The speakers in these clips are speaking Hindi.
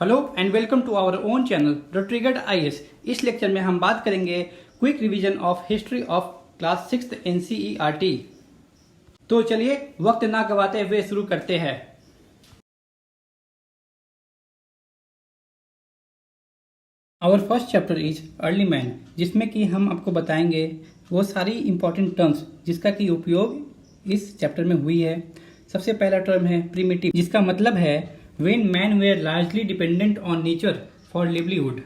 Hello and welcome to our own channel the triggered IAS. इस लेक्चर में हम बात करेंगे quick revision of history of class 6 NCERT. तो चलिए वक्त ना गवाते हुए शुरू करते हैं। Our first chapter is early man, जिसमें कि हम आपको बताएंगे वो सारी इंपॉर्टेंट टर्म्स जिसका कि उपयोग इस चैप्टर में हुई है। सबसे पहला टर्म है प्रिमिटिव, जिसका मतलब है when men were largely dependent on nature for livelihood.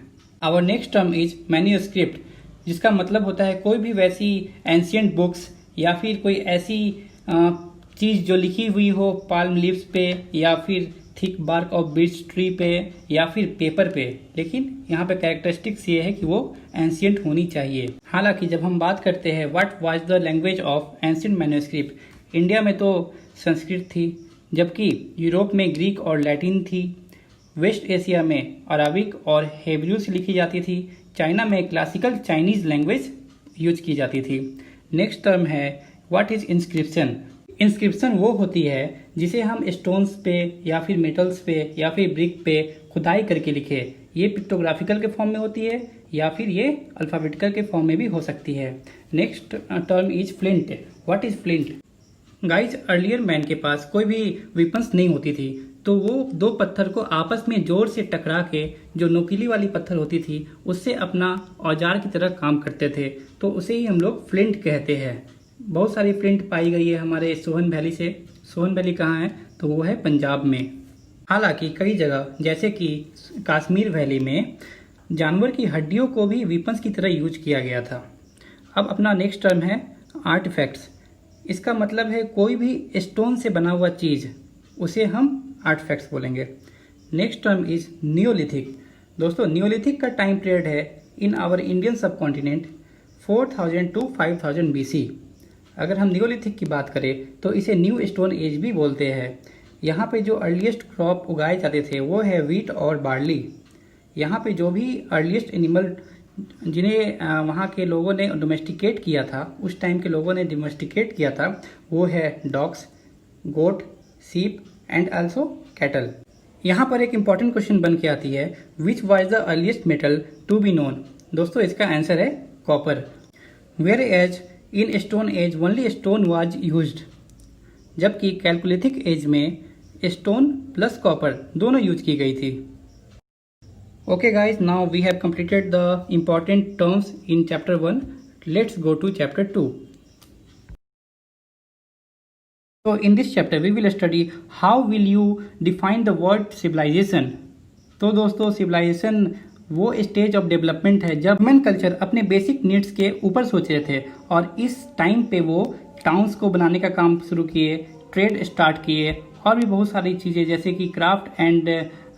Our next term is manuscript, जिसका मतलब होता है कोई भी वैसी एंशियंट बुक्स या फिर कोई ऐसी चीज़ जो लिखी हुई हो पाल्म लीव्स पे या फिर thick bark of beech tree पे या फिर पेपर पे, लेकिन यहाँ पे कैरेक्टरिस्टिक्स ये है कि वो एंशियंट होनी चाहिए। हालांकि जब हम बात करते हैं what was the language of ancient manuscript, India में तो संस्कृत थी, जबकि यूरोप में ग्रीक और लैटिन थी, वेस्ट एशिया में अराबिक और हेब्रू से लिखी जाती थी, चाइना में क्लासिकल चाइनीज लैंग्वेज यूज की जाती थी। नेक्स्ट टर्म है व्हाट इज इंस्क्रिप्शन। इंस्क्रिप्शन वो होती है जिसे हम स्टोन्स पे या फिर मेटल्स पे या फिर ब्रिक पे खुदाई करके लिखे। ये पिक्टोग्राफिकल के फॉर्म में होती है या फिर ये अल्फाबेटिकल के फॉर्म में भी हो सकती है। Next term is flint. What is flint? Guys, earlier man के पास कोई भी वेपन्स नहीं होती थी, तो वो दो पत्थर को आपस में जोर से टकरा के जो नोकीली वाली पत्थर होती थी उससे अपना औजार की तरह काम करते थे, तो उसे ही हम लोग फ्लिंट कहते हैं। बहुत सारी फ्लिंट पाई गई है हमारे सोहन वैली से। सोहन वैली कहाँ है? तो वो है पंजाब में। हालांकि कई जगह जैसे कि कश्मीर वैली में जानवर की हड्डियों को भी वेपन्स की तरह यूज किया गया था। अब अपना नेक्स्ट टर्म है आर्टिफैक्ट्स। इसका मतलब है कोई भी स्टोन से बना हुआ चीज, उसे हम आर्टिफैक्ट्स बोलेंगे। Next term is Neolithic. दोस्तों, नियोलिथिक का टाइम पीरियड है इन आवर इंडियन सब कॉन्टिनेंट 4000 टू 5000 BC। अगर हम नियोलिथिक की बात करें तो इसे न्यू स्टोन एज भी बोलते हैं। यहाँ पे जो अर्लीस्ट क्रॉप उगाए जाते थे वो है व्हीट और बार्ली। यहाँ पे जो भी अर्लीस्ट एनिमल जिन्हें वहाँ के लोगों ने डोमेस्टिकेट किया था, उस टाइम के लोगों ने डोमेस्टिकेट किया था, वो है डॉग्स, गोट, सीप एंड आल्सो कैटल। यहाँ पर एक इम्पॉर्टेंट क्वेश्चन बन के आती है, which was the earliest metal to be known. दोस्तों, इसका आंसर है copper. Whereas in stone age only stone was used, जबकि कैलकुलिथिक एज में स्टोन प्लस कॉपर दोनों यूज की गई थी। Okay guys, now we have completed the important terms in chapter 1. Let's go to chapter 2. So in this chapter we will study how will you define the word civilization. तो दोस्तों, civilization वो स्टेज ऑफ डेवलपमेंट है जब ह्यूमन कल्चर अपने बेसिक नीड्स के ऊपर सोच रहे थे, और इस टाइम पे वो टाउन्स को बनाने का काम शुरू किए, ट्रेड स्टार्ट किए और भी बहुत सारी चीज़ें जैसे कि क्राफ्ट एंड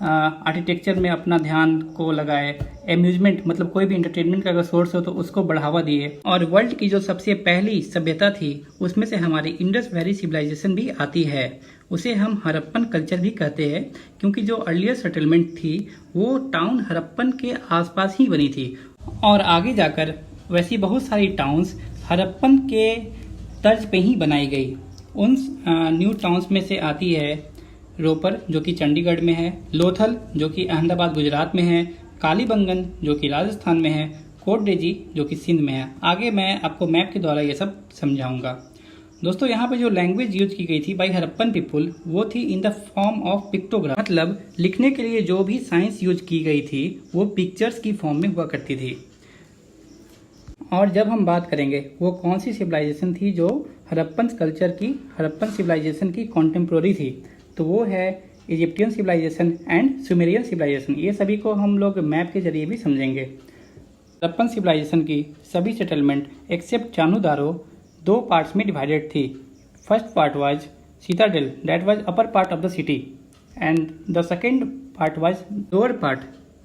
आर्किटेक्चर में अपना ध्यान को लगाए। एम्यूजमेंट मतलब कोई भी इंटरटेनमेंट का अगर सोर्स हो तो उसको बढ़ावा दिए। और वर्ल्ड की जो सबसे पहली सभ्यता थी उसमें से हमारी इंडस वैली सिविलाइजेशन भी आती है। उसे हम हड़प्पन कल्चर भी कहते हैं, क्योंकि जो अर्लियर सेटलमेंट थी वो टाउन हड़प्पन के आसपास ही बनी थी, और आगे जाकर वैसी बहुत सारी टाउन्स हड़प्पन के तर्ज पे ही बनाई गई। उन न्यू टाउन्स में से आती है रोपर, जो कि चंडीगढ़ में है, लोथल जो कि अहमदाबाद गुजरात में है, कालीबंगन जो कि राजस्थान में है, कोट डेजी जो कि सिंध में है। आगे मैं आपको मैप के द्वारा ये सब समझाऊंगा। दोस्तों, यहाँ पे जो लैंग्वेज यूज की गई थी बाई हड़प्पन पीपुल वो थी in the form of pictograph, मतलब लिखने के लिए जो भी साइंस यूज की गई थी वो पिक्चर्स की फॉर्म में हुआ करती थी। और जब हम बात करेंगे वो कौन सी सिविलाइजेशन थी जो हड़प्पन कल्चर की, हड़प्पन सिविलाइजेशन की कॉन्टेम्प्रोरी थी, तो वो है Egyptian civilisation and Sumerian civilisation. ये सभी को हम लोग मैप के जरिए भी समझेंगे। हड़प्पन सिविलाइजेशन की सभी सेटलमेंट एक्सेप्ट चानुदारो दो पार्ट्स में डिवाइडेड थी। First part was Citadel, that was upper part of the city, and the second part was lower part.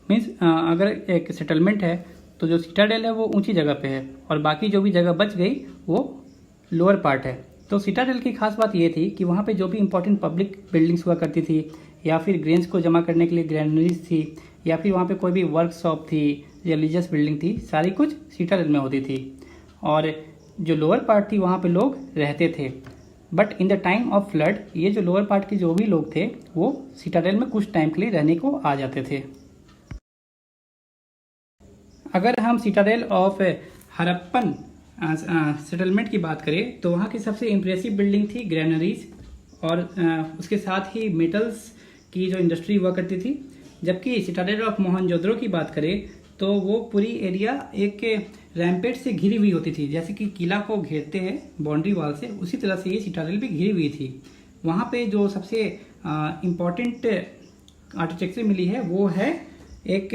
Means अगर एक सेटलमेंट है तो जो सीताडेल है वो ऊंची जगह पे है और बाकी जो भी जगह बच गई वो लोअर पार्ट है। तो सीताडेल की खास बात ये थी कि वहाँ पे जो भी इंपॉर्टेंट पब्लिक बिल्डिंग्स हुआ करती थी या फिर ग्रेन्स को जमा करने के लिए ग्रैनरीज थी या फिर वहाँ पे कोई भी वर्कशॉप थी, रिलीजियस बिल्डिंग थी, सारी कुछ सीताडेल में होती थी। और जो लोअर पार्ट थी वहाँ पे लोग रहते थे। But in the time of flood ये जो लोअर पार्ट के जो भी लोग थे वो सिटाडेल में कुछ टाइम के लिए रहने को आ जाते थे। अगर हम सिटाडेल ऑफ हरप्पन सेटलमेंट की बात करें तो वहाँ की सबसे इम्प्रेसिव बिल्डिंग थी ग्रेनरीज और उसके साथ ही मेटल्स की जो इंडस्ट्री हुआ करती थी। जबकि सिटाडेल ऑफ मोहनजोदड़ो की बात करें तो वो पूरी एरिया एक रैम्पेट से घिरी हुई होती थी, जैसे कि किला को घेरते हैं बाउंड्री वॉल से, उसी तरह से ये सिटाडेल भी घिरी हुई थी। वहाँ पे जो सबसे इम्पॉर्टेंट आर्किटेक्चर मिली है वो है एक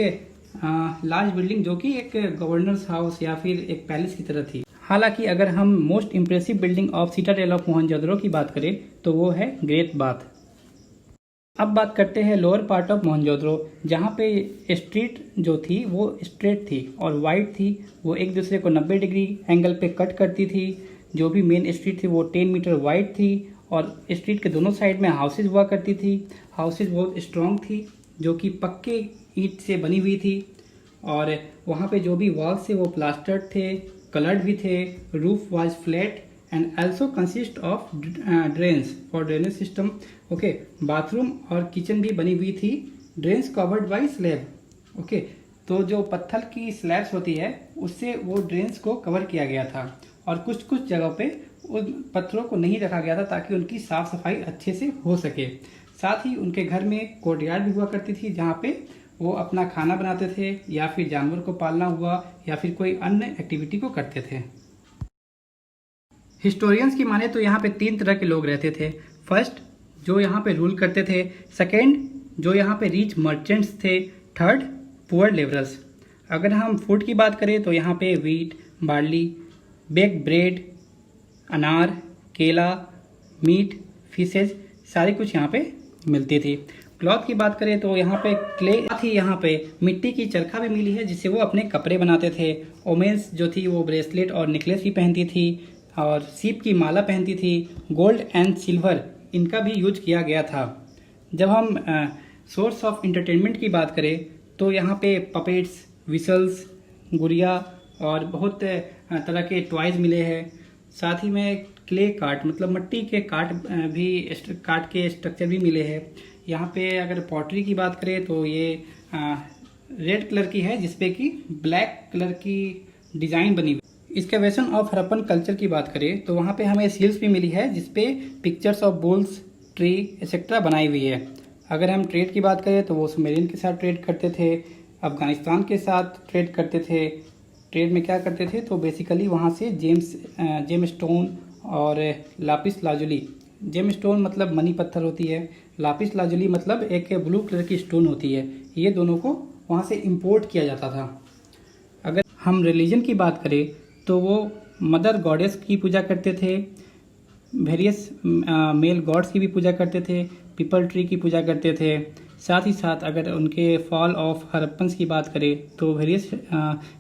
लार्ज बिल्डिंग जो कि एक गवर्नर्स हाउस या फिर एक पैलेस की तरह थी। हालांकि अगर हम most impressive building of Citadel of Mohenjodaro की बात करें तो वो है ग्रेट बाथ। अब बात करते हैं लोअर पार्ट ऑफ मोहनजोदड़ो, जहाँ पे स्ट्रीट जो थी वो स्ट्रेट थी और वाइड थी। वो एक दूसरे को 90 डिग्री एंगल पे कट करती थी। जो भी मेन स्ट्रीट थी वो 10 मीटर वाइड थी और स्ट्रीट के दोनों साइड में हाउसेज हुआ करती थी। हाउसेज बहुत स्ट्रॉन्ग थी जो कि पक्के ईंट से बनी हुई थी और वहाँ पे जो भी वॉल्स थे वो प्लास्टर्ड थे, कलर्ड भी थे। Roof was flat and also consist of drains for drainage system। Okay, bathroom और किचन भी बनी हुई थी। Drains covered by slab. Okay, तो जो पत्थर की स्लैब्स होती है उससे वो ड्रेन्स को कवर किया गया था और कुछ कुछ जगह पे उन पत्थरों को नहीं रखा गया था ताकि उनकी साफ सफाई अच्छे से हो सके। साथ ही उनके घर में कोर्टयार्ड भी हुआ करती थी जहाँ पे वो अपना खाना बनाते थे या फिर जानवर को पालना हुआ या फिर कोई अन्य एक्टिविटी को करते थे। हिस्टोरियंस की माने तो यहाँ पे 3 तरह के लोग रहते थे। फर्स्ट, जो यहाँ पे रूल करते थे। सेकेंड, जो यहाँ पे रिच मर्चेंट्स थे। Third, poor labourers. अगर हम फूड की बात करें तो यहाँ पे वीट, बार्ली, बेक्ड ब्रेड, अनार, केला, मीट, फिशेज सारी कुछ यहाँ पे मिलती थी। क्लॉथ की बात करें तो यहाँ पे क्ले थी, यहाँ पे मिट्टी की चरखा भी मिली है जिससे वो अपने कपड़े बनाते थे। वोमेन्स जो थी वो ब्रेसलेट और नेकलेस भी पहनती थी और सीप की माला पहनती थी। गोल्ड एंड सिल्वर इनका भी यूज किया गया था। जब हम सोर्स ऑफ इंटरटेनमेंट की बात करें तो यहाँ पे पपेट्स, विसल्स, गुड़िया और बहुत तरह के टॉयज मिले हैं। साथ ही में क्ले कार्ट मतलब मिट्टी के कार्ट भी कार्ट के स्ट्रक्चर भी मिले हैं। यहाँ पे अगर पॉटरी की बात करें तो ये रेड कलर की है जिसपे कि ब्लैक कलर की डिज़ाइन बनी हुई। एक्सकैवेशन ऑफ हरप्पन कल्चर की बात करें तो वहाँ पे हमें सील्स भी मिली है जिसपे pictures of bulls, tree etcetera बनाई हुई है। अगर हम ट्रेड की बात करें तो वो सुमेरियन के साथ ट्रेड करते थे, अफगानिस्तान के साथ ट्रेड करते थे। ट्रेड में क्या करते थे तो बेसिकली वहाँ से जेम स्टोन और लापिस लाजुली। जेम स्टोन मतलब मनी पत्थर होती है, लापिस लाजुली मतलब एक ब्लू कलर की स्टोन होती है। ये दोनों को वहाँ से इंपोर्ट किया जाता था। अगर हम रिलीजन की बात करें तो वो मदर गॉडेस की पूजा करते थे, वेरियस मेल गॉड्स की भी पूजा करते थे, पीपल ट्री की पूजा करते थे। साथ ही साथ अगर उनके फॉल ऑफ हरप्पन्स की बात करें तो वेरियस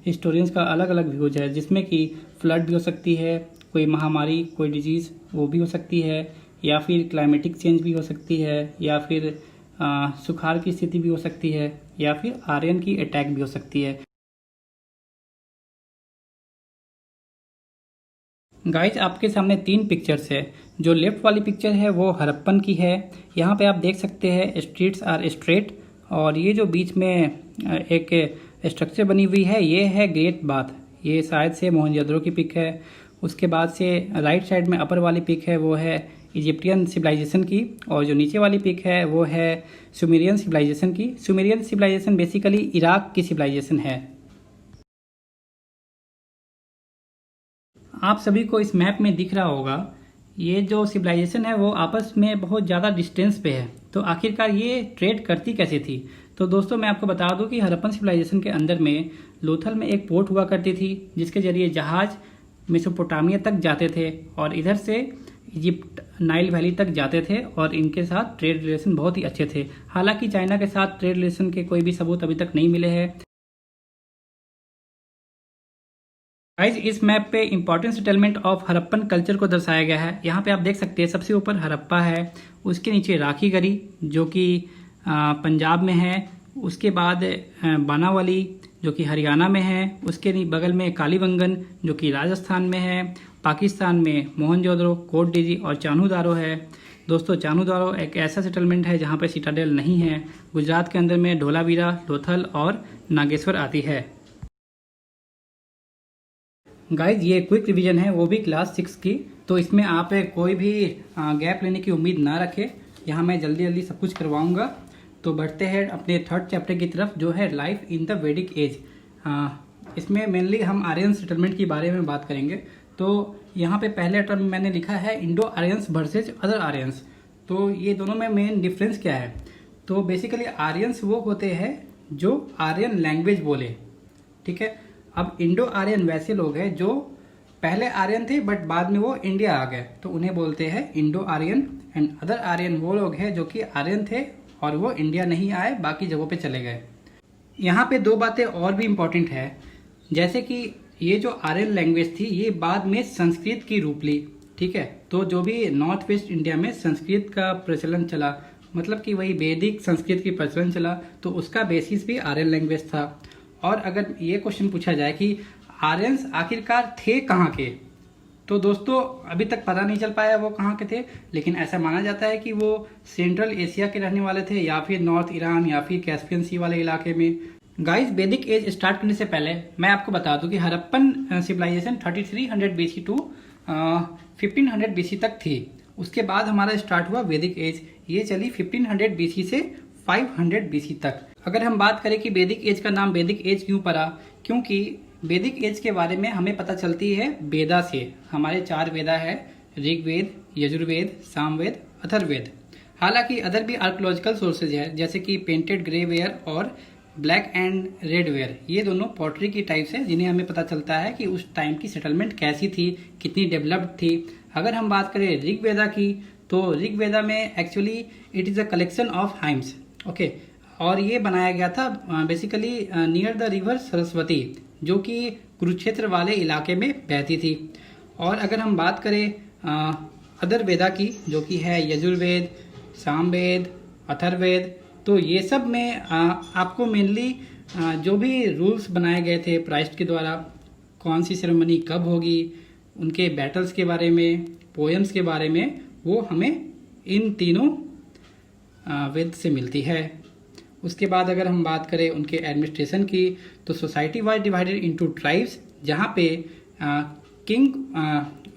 हिस्टोरियंस का अलग अलग व्यूज है जिसमें कि फ्लड भी हो सकती है, कोई महामारी, कोई डिजीज़ वो भी हो सकती है, या फिर क्लाइमेटिक चेंज भी हो सकती है, या फिर सुखाड़ की स्थिति भी हो सकती है, या फिर आर्यन की अटैक भी हो सकती है। गाइज आपके सामने 3 पिक्चर्स है। जो लेफ्ट वाली पिक्चर है वो हरप्पन की है। यहाँ पे आप देख सकते हैं स्ट्रीट्स आर स्ट्रेट और ये जो बीच में एक स्ट्रक्चर बनी हुई है ये है ग्रेट बाथ। ये शायद से मोहनजोदड़ो की पिक है। उसके बाद से राइट साइड में अपर वाली पिक है वो है इजिप्टियन सिविलाइजेशन की और जो नीचे वाली पिक है वो है सुमेरियन सिविलाइजेशन की। सुमेरियन सिविलाइजेशन बेसिकली इराक की सिविलाइजेशन है। आप सभी को इस मैप में दिख रहा होगा ये जो सिविलाइजेशन है वो आपस में बहुत ज़्यादा डिस्टेंस पे है। तो आखिरकार ये ट्रेड करती कैसे थी? तो दोस्तों मैं आपको बता दूं कि हरप्पन सिविलाइजेशन के अंदर में लोथल में एक पोर्ट हुआ करती थी जिसके जरिए जहाज मेसोपोटामिया तक जाते थे और इधर से इजिप्ट नाइल वैली तक जाते थे और इनके साथ ट्रेड रिलेशन बहुत ही अच्छे थे। हालांकि चाइना के साथ ट्रेड रिलेशन के कोई भी सबूत अभी तक नहीं मिले हैं। गाइस इस मैप पे important settlement of Harappan culture को दर्शाया गया है। यहाँ पे आप देख सकते हैं सबसे ऊपर हरप्पा है, उसके नीचे राखीगढ़ी जो कि पंजाब में है, उसके बाद बानावाली जो कि हरियाणा में है, उसके बगल में कालीबंगन जो कि राजस्थान में है, पाकिस्तान में मोहनजोदड़ो, कोटडीजी और चान्होदारो है। दोस्तों चान्होदारो एक ऐसा सेटलमेंट है जहाँ पे सिटाडेल नहीं है। गुजरात के अंदर में ढोलावीरा, लोथल और नागेश्वर आती है। गाइज ये क्विक रिवीजन है, वो भी क्लास 6 की, तो इसमें आप कोई भी गैप लेने की उम्मीद ना रखें। यहाँ मैं जल्दी जल्दी सब कुछ करवाऊँगा। तो बढ़ते हैं अपने थर्ड चैप्टर की तरफ, जो है लाइफ इन द वैदिक एज। इसमें मेनली हम आर्यन सेटलमेंट के बारे में बात करेंगे। तो यहाँ पे पहले टर्म मैंने लिखा है Indo Aryans versus other Aryans. तो ये दोनों में मेन डिफरेंस क्या है? तो बेसिकली आर्यंस वो होते हैं जो आर्यन लैंग्वेज बोले, ठीक है। अब इंडो आर्यन वैसे लोग हैं जो पहले आर्यन थे बट बाद में वो इंडिया आ गए, तो उन्हें बोलते हैं Indo Aryan. And other Aryan वो लोग हैं जो कि आर्यन थे और वो इंडिया नहीं आए, बाकी जगहों पे चले गए। यहाँ पे दो बातें और भी इम्पोर्टेंट है, जैसे कि ये जो आर्यन लैंग्वेज थी ये बाद में संस्कृत की रूप ली, ठीक है। तो जो भी नॉर्थ वेस्ट इंडिया में संस्कृत का प्रचलन चला, मतलब कि वही वैदिक संस्कृत की प्रचलन चला, तो उसका बेसिस भी आर्यन लैंग्वेज था। और अगर ये क्वेश्चन पूछा जाए कि आर्यंस आखिरकार थे कहाँ के, तो दोस्तों अभी तक पता नहीं चल पाया वो कहाँ के थे, लेकिन ऐसा माना जाता है कि वो सेंट्रल एशिया के रहने वाले थे, या फिर नॉर्थ ईरान या फिर कैस्पियन सी वाले इलाके में। गाइस वैदिक एज स्टार्ट करने से पहले मैं आपको बता दूं कि Harappan civilisation 3300 BC to 1500 BC तक थी। उसके बाद हमारा स्टार्ट हुआ वैदिक एज, ये चली 1500 बीसी से 500 बीसी तक। अगर हम बात करें कि वैदिक एज का नाम वैदिक एज क्यों पड़ा, क्योंकि वैदिक एज के बारे में हमें पता चलती है वेदा से। हमारे 4 वेदा है, ऋग्वेद, यजुर्वेद, सामवेद, अथर्ववेद। हालांकि अदर भी आर्कोलॉजिकल सोर्सेज है, जैसे कि पेंटेड ग्रे वेयर और ब्लैक एंड रेड वेयर, ये दोनों पॉटरी की टाइप्स है जिन्हें हमें पता चलता है कि उस टाइम की सेटलमेंट कैसी थी, कितनी डेवलप्ड थी। अगर हम बात करें ऋग्वेदा की, तो ऋग्वेदा में actually it is a collection of hymns, okay. और ये बनाया गया था basically near the river Saraswati, जो कि कुरुक्षेत्र वाले इलाके में बहती थी। और अगर हम बात करें अदर वेदा की, जो कि है यजुर्वेद, सामवेद, अथर्ववेद, तो ये सब में आपको मेनली जो भी रूल्स बनाए गए थे प्राइस्ट के द्वारा, कौन सी सेरेमनी कब होगी, उनके बैटल्स के बारे में, पोएम्स के बारे में, वो हमें इन तीनों वेद से मिलती है। उसके बाद अगर हम बात करें उनके एडमिनिस्ट्रेशन की, तो society was divided into tribes, जहाँ पे king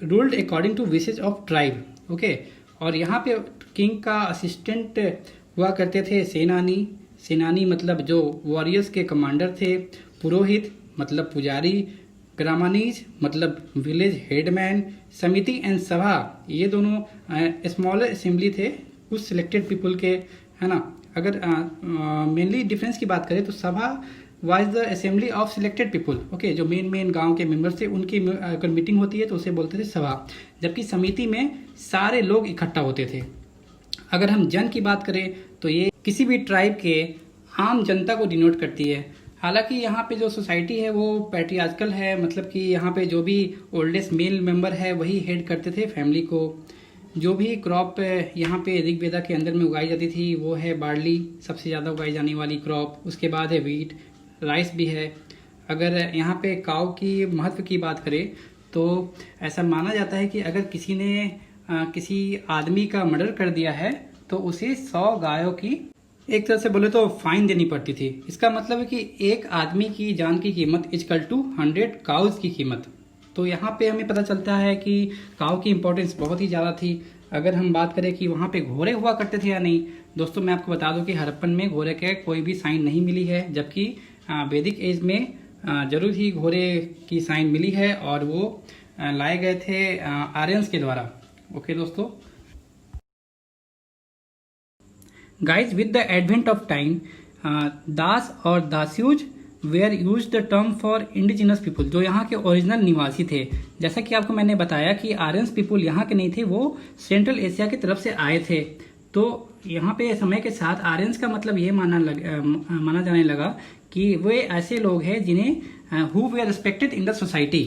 ruled according to wishes of tribe, okay. और यहाँ पे किंग का असिस्टेंट हुआ करते थे सेनानी, सेनानी मतलब जो वॉरियर्स के कमांडर थे, पुरोहित मतलब पुजारी, ग्रामानीज मतलब विलेज हेडमैन, समिति एंड सभा, ये दोनों स्मॉलर असेंबली थे कुछ सिलेक्टेड पीपल के, है ना। अगर मेनली डिफरेंस की बात करें तो सभा was the assembly of selected people, okay. जो मेन गांव के मेंबर्स थे उनकी अगर मीटिंग होती है तो उसे बोलते थे सभा, जबकि समिति में सारे लोग इकट्ठा होते थे। अगर हम जन की बात करें तो ये किसी भी ट्राइब के आम जनता को डिनोट करती है। हालांकि यहाँ पे जो सोसाइटी है वो पैट्रियार्कल है, मतलब कि यहाँ पे जो भी ओल्डेस्ट मेल मेंबर है वही हेड करते थे फैमिली को। जो भी क्रॉप यहाँ पे ऋग्वेदा के अंदर में उगाई जाती थी वो है बार्ली, सबसे ज़्यादा उगाई जाने वाली क्रॉप। उसके बाद है वीट, राइस भी है। अगर यहाँ पे काऊ की महत्व की बात करें तो ऐसा माना जाता है कि अगर किसी ने किसी आदमी का मर्डर कर दिया है तो उसे 100 गायों की एक तरह से बोले तो फाइन देनी पड़ती थी। इसका मतलब है कि एक आदमी की जान की कीमत इजकल टू 100 काउज की कीमत। तो यहाँ पे हमें पता चलता है कि काऊ की इंपॉर्टेंस बहुत ही ज़्यादा थी। अगर हम बात करें कि वहाँ पे घोड़े हुआ करते थे या नहीं, दोस्तों मैं आपको बता दूं कि हड़प्पन में घोड़े के कोई भी साइन नहीं मिली है, जबकि वैदिक एज में जरूर ही घोड़े की साइन मिली है और वो लाए गए थे आर्यंस के द्वारा, ओके दोस्तों। Guys with the advent of time Dasa और Dasyus were use the term for indigenous people, जो यहाँ के ओरिजिनल निवासी थे। जैसा कि आपको मैंने बताया कि आर्यंस पीपुल यहाँ के नहीं थे, वो सेंट्रल एशिया की तरफ से आए थे। तो यहाँ पे समय के साथ आर्यंस का मतलब ये माना जाने लगा कि वे ऐसे लोग हैं जिन्हें who way respected in the society.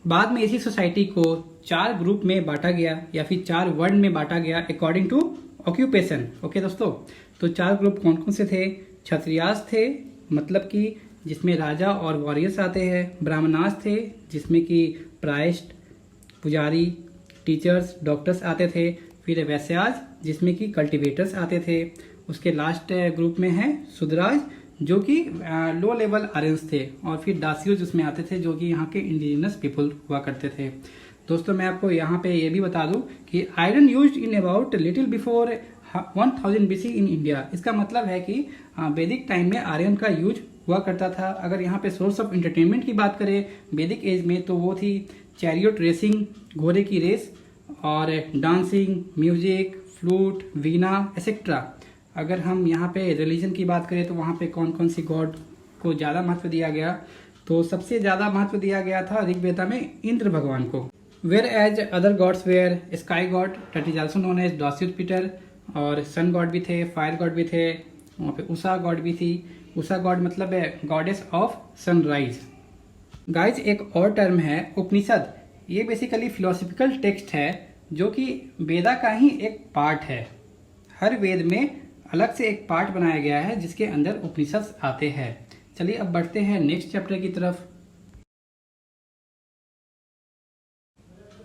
बाद में इसी सोसाइटी को 4 ग्रुप में बांटा गया या फिर 4 वर्ड में बांटा गया अकॉर्डिंग टू ऑक्यूपेशन, ओके दोस्तों। तो 4 ग्रुप कौन कौन से थे? क्षत्रियास थे, मतलब कि जिसमें राजा और वॉरियर्स आते हैं। ब्राह्मणास थे, जिसमें कि प्राइस्ट, पुजारी, टीचर्स, डॉक्टर्स आते थे। फिर वैश्याज जिसमें कि कल्टीवेटर्स आते थे। उसके लास्ट ग्रुप में है सुदराज जो कि लो लेवल आर्यंस थे। और फिर दासियोज उसमें आते थे जो कि यहाँ के इंडिजिनस पीपल हुआ करते थे। दोस्तों मैं आपको यहाँ पे ये भी बता दूं कि iron used in about little before 1000 BC in India. इसका मतलब है कि वैदिक टाइम में आयरन का यूज हुआ करता था। अगर यहाँ पे सोर्स ऑफ एंटरटेनमेंट की बात करें वैदिक एज में तो वो थी चैरियट रेसिंग, घोड़े की रेस, और डांसिंग, म्यूजिक, फ्लूट, वीणा एक्सेट्रा। अगर हम यहाँ पे रिलीजन की बात करें तो वहाँ पे कौन कौन सी गॉड को ज़्यादा महत्व दिया गया, तो सबसे ज़्यादा महत्व दिया गया था ऋग्वेदा में इंद्र भगवान को। Were as other gods were sky god that is also known as Dyaus Pita, और सन गॉड भी थे, फायर गॉड भी थे, वहाँ पे उषा गॉड भी थी। उषा गॉड मतलब है गॉडेस ऑफ सनराइज। गाइज एक और टर्म है उपनिषद। ये बेसिकली फिलोसफिकल टेक्स्ट है जो कि वेदा का ही एक पार्ट है। हर वेद में अलग से एक पार्ट बनाया गया है जिसके अंदर उपनिषद आते हैं। चलिए अब बढ़ते हैं नेक्स्ट चैप्टर की तरफ।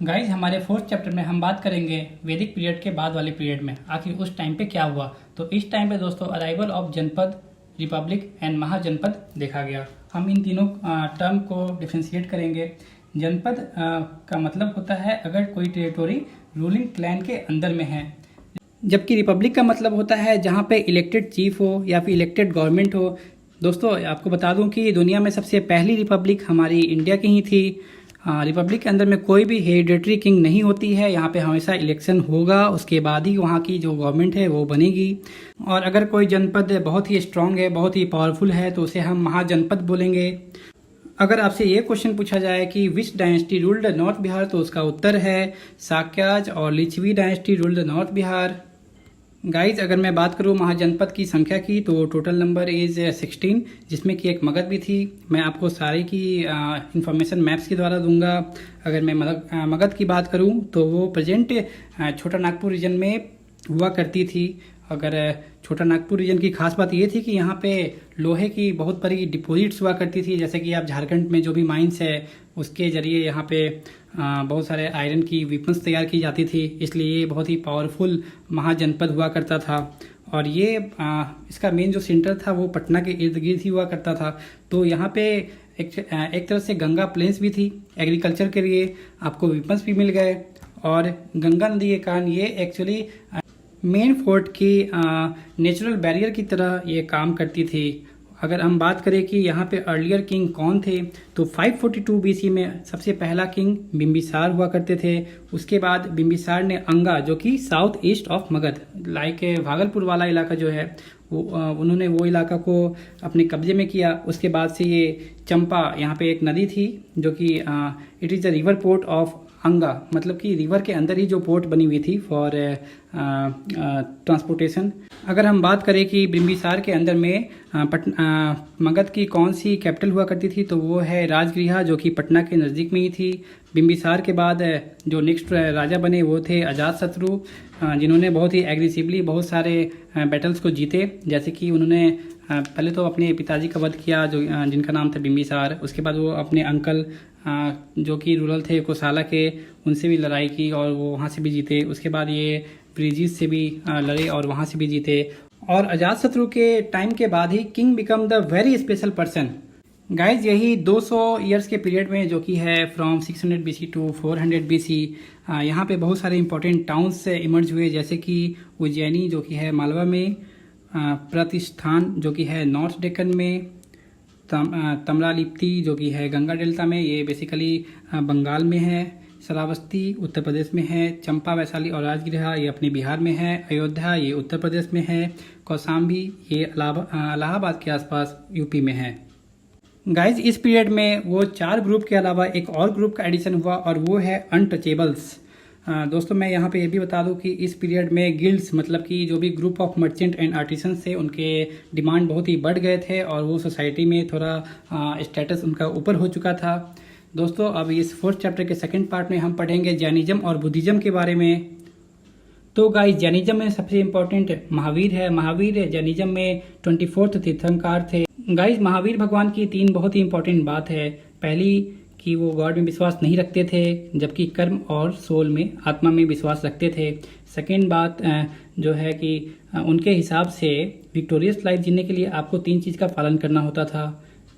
गाइज हमारे 4th चैप्टर में हम बात करेंगे वैदिक पीरियड के बाद वाले पीरियड में आखिर उस टाइम पे क्या हुआ। तो इस टाइम पे दोस्तों अराइवल ऑफ जनपद, रिपब्लिक एंड महाजनपद देखा गया। हम इन तीनों टर्म को डिफ्रेंशिएट करेंगे। जनपद का मतलब होता है अगर कोई टेरिटोरी रूलिंग क्लैन के अंदर में है, जबकि रिपब्लिक का मतलब होता है जहाँ पे इलेक्टेड चीफ हो या फिर इलेक्टेड गवर्नमेंट हो। दोस्तों आपको बता दूं कि दुनिया में सबसे पहली रिपब्लिक हमारी इंडिया की ही थी। रिपब्लिक के अंदर में कोई भी हेरिडेटरी किंग नहीं होती है। यहाँ पे हमेशा इलेक्शन होगा, उसके बाद ही वहाँ की जो गवर्नमेंट है वो बनेगी। और अगर कोई जनपद बहुत ही स्ट्रांग है, बहुत ही पावरफुल है तो उसे हम महाजनपद बोलेंगे। अगर आपसे ये क्वेश्चन पूछा जाए कि which dynasty ruled north Bihar तो उसका उत्तर है शाक्याज और Licchavi dynasty ruled north Bihar. Guys अगर मैं बात करूँ महाजनपद की संख्या की तो टोटल नंबर इज 16, जिसमें कि एक मगध भी थी। मैं आपको सारी की इंफॉर्मेशन मैप्स के द्वारा दूंगा। अगर मैं मगध की बात करूँ तो वो प्रेजेंट छोटा नागपुर रीजन में हुआ करती थी। अगर छोटा नागपुर रीजन की खास बात ये थी कि यहाँ पे लोहे की बहुत बड़ी डिपॉजिट्स हुआ करती थी। जैसे कि आप झारखंड में जो भी माइंस है उसके जरिए यहाँ पे बहुत सारे आयरन की वेपन्स तैयार की जाती थी, इसलिए ये बहुत ही पावरफुल महाजनपद हुआ करता था। और ये इसका मेन जो सेंटर था वो पटना के इर्द गिर्द ही हुआ करता था। तो यहाँ पे एक तरह से गंगा प्लेन्स भी थी, एग्रीकल्चर के लिए आपको वेपन्स भी मिल गए। और गंगा नदी के कारण ये एक्चुअली मेन फोर्ट की नेचुरल बैरियर की तरह ये काम करती थी। अगर हम बात करें कि यहाँ पे अर्लियर किंग कौन थे तो 542 BC में सबसे पहला किंग बिम्बिसार हुआ करते थे। उसके बाद बिम्बिसार ने अंगा जो कि south east of Magadh like Bhagalpur वाला इलाका जो है वो उन्होंने वो इलाका को अपने कब्जे में किया। उसके बाद से ये चंपा, यहाँ पे एक नदी थी जो कि it is the river port of अंगा, मतलब कि रिवर के अंदर ही जो पोर्ट बनी हुई थी फॉर ट्रांसपोर्टेशन। अगर हम बात करें कि बिम्बिसार के अंदर में मगध की कौन सी कैपिटल हुआ करती थी तो वो है राजगृह जो कि पटना के नज़दीक में ही थी। बिम्बिसार के बाद जो नेक्स्ट राजा बने वो थे अजातशत्रु, जिन्होंने बहुत ही एग्रेसिवली बहुत सारे बैटल्स को जीते। जैसे कि उन्होंने पहले तो अपने पिताजी का वध किया जो जिनका नाम था बिम्बिसार। उसके बाद वो अपने अंकल जो कि रूरल थे कोसाला के, उनसे भी लड़ाई की और वो वहाँ से भी जीते। उसके बाद ये ब्रिजिस से भी लड़े और वहाँ से भी जीते। और अजातशत्रु के टाइम के बाद ही king become the very special person. Guys यही 200 ईयर्स के पीरियड में जो कि है फ्रॉम 600 BC टू 400 BC यहाँ पे बहुत सारे इंपॉर्टेंट टाउन्स इमर्ज हुए, जैसे कि उज्जैनी जो कि है मालवा में, प्रतिष्ठान जो कि है नॉर्थ डेक्कन में, तमरालिप्ति जो कि है गंगा डेल्टा में, ये बेसिकली बंगाल में है, श्रावस्ती उत्तर प्रदेश में है, चंपा वैशाली और राजगृह ये अपने बिहार में है, अयोध्या ये उत्तर प्रदेश में है, कौशाम्बी ये इलाहाबाद के आसपास यूपी में है। गाइज इस पीरियड में वो 4 ग्रुप के अलावा एक और ग्रुप का एडिशन हुआ और वो है अनटचेबल्स। दोस्तों मैं यहाँ पे ये भी बता दूँ कि इस पीरियड में गिल्ड्स मतलब कि जो भी group of merchant and artisans थे उनके डिमांड बहुत ही बढ़ गए थे और वो सोसाइटी में थोड़ा स्टेटस उनका ऊपर हो चुका था। दोस्तों अब इस 4th चैप्टर के 2nd पार्ट में हम पढ़ेंगे जैनिज्म और बुद्धिज्म के बारे में। तो गाइस जैनिज्म में सबसे इम्पोर्टेंट महावीर है। महावीर जैनिज्म में 24th तीर्थंकर थे। गाइस महावीर भगवान की 3 बहुत ही इम्पोर्टेंट बात है। पहली कि वो गॉड में विश्वास नहीं रखते थे, जबकि कर्म और सोल में, आत्मा में विश्वास रखते थे। सेकेंड बात जो है कि उनके हिसाब से विक्टोरियस लाइफ जीने के लिए आपको 3 चीज़ का पालन करना होता था: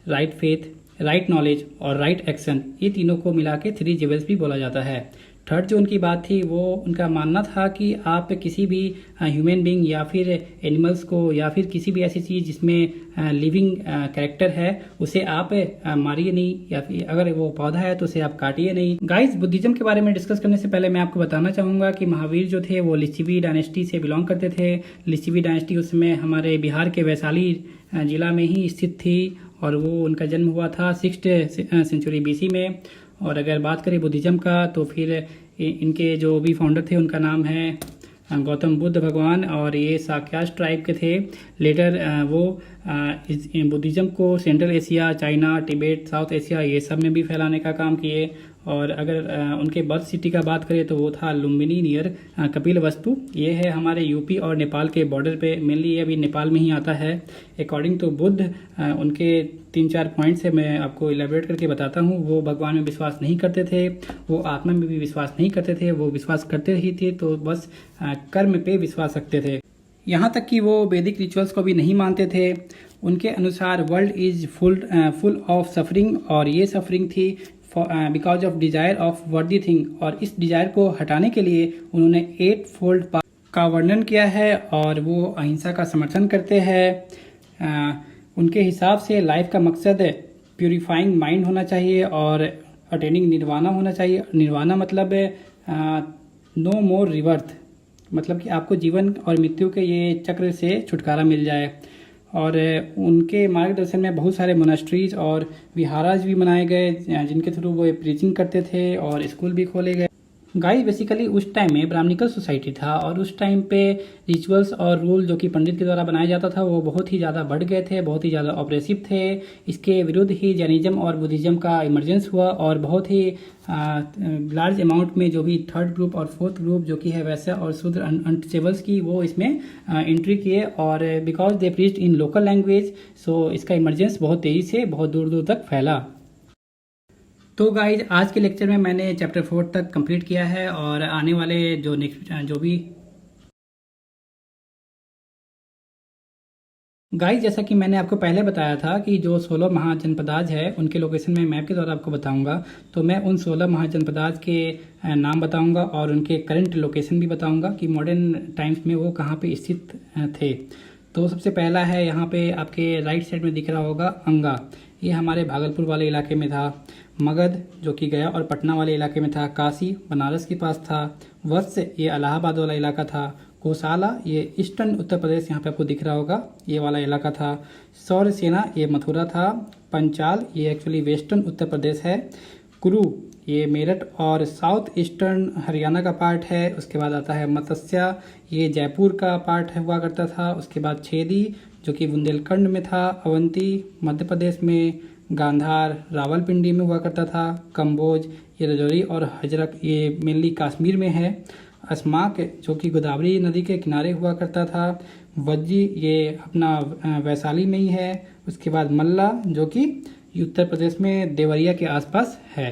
राइट फेथ, राइट नॉलेज और राइट एक्शन। ये तीनों को मिला के 3 जेवल्स भी बोला जाता है। थर्ड जो उनकी बात थी, वो उनका मानना था कि आप किसी भी ह्यूमन बीइंग या फिर एनिमल्स को या फिर किसी भी ऐसी चीज़ जिसमें लिविंग कैरेक्टर है उसे आप मारिए नहीं, या फिर अगर वो पौधा है तो उसे आप काटिए नहीं। गाइस, बुद्धिज्म के बारे में डिस्कस करने से पहले मैं आपको बताना चाहूँगा कि महावीर जो थे वो लिच्छवी डायनेस्टी से बिलोंग करते थे। लिच्छवी डायनेस्टी उस समय हमारे बिहार के वैशाली जिला में ही स्थित थी और वो उनका जन्म हुआ था 6th सेंचुरी BC में। और अगर बात करें बुद्धिज्म का तो फिर इनके जो भी फाउंडर थे उनका नाम है गौतम बुद्ध भगवान, और ये साक्यास ट्राइब के थे। लेटर वो इस बुद्धिज्म को central Asia, China, Tibet, south Asia ये सब में भी फैलाने का काम किए। और अगर उनके बर्थ सिटी का बात करें तो वो था लुम्बिनी नियर कपिलवस्तु। ये है हमारे यूपी और नेपाल के बॉर्डर पे, मेनली ये अभी नेपाल में ही आता है। अकॉर्डिंग टू बुद्ध, उनके 3-4 पॉइंट्स से मैं आपको इलेबोरेट करके बताता हूँ। वो भगवान में विश्वास नहीं करते थे, वो आत्मा में भी विश्वास नहीं करते थे, वो विश्वास करते ही थे तो बस कर्म पे विश्वास रखते थे। यहाँ तक कि वो वैदिक रिचुअल्स को भी नहीं मानते थे। उनके अनुसार world is full of suffering, और ये सफरिंग थी बिकॉज ऑफ डिजायर ऑफ वर्दी थिंग। और इस डिजायर को हटाने के लिए उन्होंने 8 फोल्ड पाथ का वर्णन किया है और वो अहिंसा का समर्थन करते हैं। उनके हिसाब से लाइफ का मकसद प्यूरिफाइंग माइंड होना चाहिए और अटेनिंग निर्वाणा होना चाहिए। निर्वाणा मतलब नो मोर रिवर्थ, मतलब कि आपको जीवन और मृत्यु के ये चक्र से छुटकारा मिल जाए। और उनके मार्गदर्शन में बहुत सारे मोनास्ट्रीज और विहाराज भी बनाए गए जिनके थ्रू वो प्रीचिंग करते थे और स्कूल भी खोले गए। गाइस, बेसिकली उस टाइम में ब्राह्मणिकल सोसाइटी था और उस टाइम पे रिचुअल्स और रूल जो कि पंडित के द्वारा बनाया जाता था वो बहुत ही ज़्यादा बढ़ गए थे, बहुत ही ज़्यादा ऑपरेसिव थे। इसके विरुद्ध ही जैनिज्म और बुद्धिज्म का इमर्जेंस हुआ और बहुत ही लार्ज अमाउंट में जो भी 3rd ग्रुप और 4th ग्रुप जो कि है वैश्य और शूद्र अनटचेबल्स की, वो इसमें एंट्री किए। और because they preached in local language, so इसका इमर्जेंस बहुत तेज़ी से बहुत दूर दूर तक फैला। तो गाइज, आज के लेक्चर में मैंने चैप्टर 4 तक कंप्लीट किया है और आने वाले जो नेक्स्ट जो भी गाइज, जैसा कि मैंने आपको पहले बताया था कि जो 16 महाजनपदाज है उनके लोकेशन में मैप के द्वारा आपको बताऊंगा। तो मैं उन 16 महाजनपदाज के नाम बताऊंगा और उनके करंट लोकेशन भी बताऊंगा कि मॉडर्न टाइम्स में वो कहाँ पे स्थित थे। तो सबसे पहला है यहाँ पे आपके राइट साइड में दिख रहा होगा अंगा, ये हमारे भागलपुर वाले इलाके में था। मगध जो कि गया और पटना वाले इलाके में था। काशी बनारस के पास था। वत्स ये इलाहाबाद वाला इलाका था। कोसाला ये ईस्टर्न उत्तर प्रदेश, यहाँ पे आपको दिख रहा होगा, ये वाला इलाका था। सौरसेना ये मथुरा था। पंचाल ये एक्चुअली वेस्टर्न उत्तर प्रदेश है। कुरु ये मेरठ और साउथ ईस्टर्न हरियाणा का पार्ट है। उसके बाद आता है मत्स्या, ये जयपुर का पार्ट हुआ करता था। उसके बाद छेदी जो कि बुंदेलखंड में था। अवंती मध्य प्रदेश में। गांधार रावलपिंडी में हुआ करता था। कंबोज ये रजौरी और हजरक ये मेनली कश्मीर में है। अस्माक जो कि गोदावरी नदी के किनारे हुआ करता था। वज्जी ये अपना वैशाली में ही है। उसके बाद मल्ला जो कि उत्तर प्रदेश में देवरिया के आसपास है।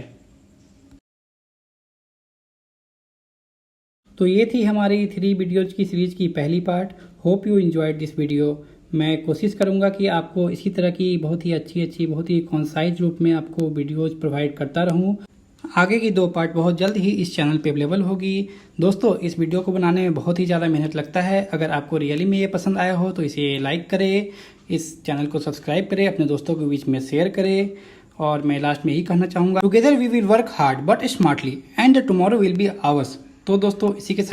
तो ये थी हमारी 3 वीडियोज की सीरीज की पहली part. Hope you enjoyed this video. मैं कोशिश करूंगा कि आपको इसी तरह की बहुत ही अच्छी बहुत ही कॉन्साइज रूप में आपको वीडियोज प्रोवाइड करता रहूं। आगे की 2 पार्ट बहुत जल्द ही इस चैनल पे अवेलेबल होगी। दोस्तों, इस वीडियो को बनाने में बहुत ही ज़्यादा मेहनत लगता है। अगर आपको रियली में ये पसंद आया हो तो इसे लाइक करें, इस चैनल को सब्सक्राइब करें, अपने दोस्तों के बीच में शेयर करें। और मैं लास्ट में यही कहना चाहूँगा, together we will work hard but smartly and tomorrow will be ours. तो दोस्तों, इसी के साथ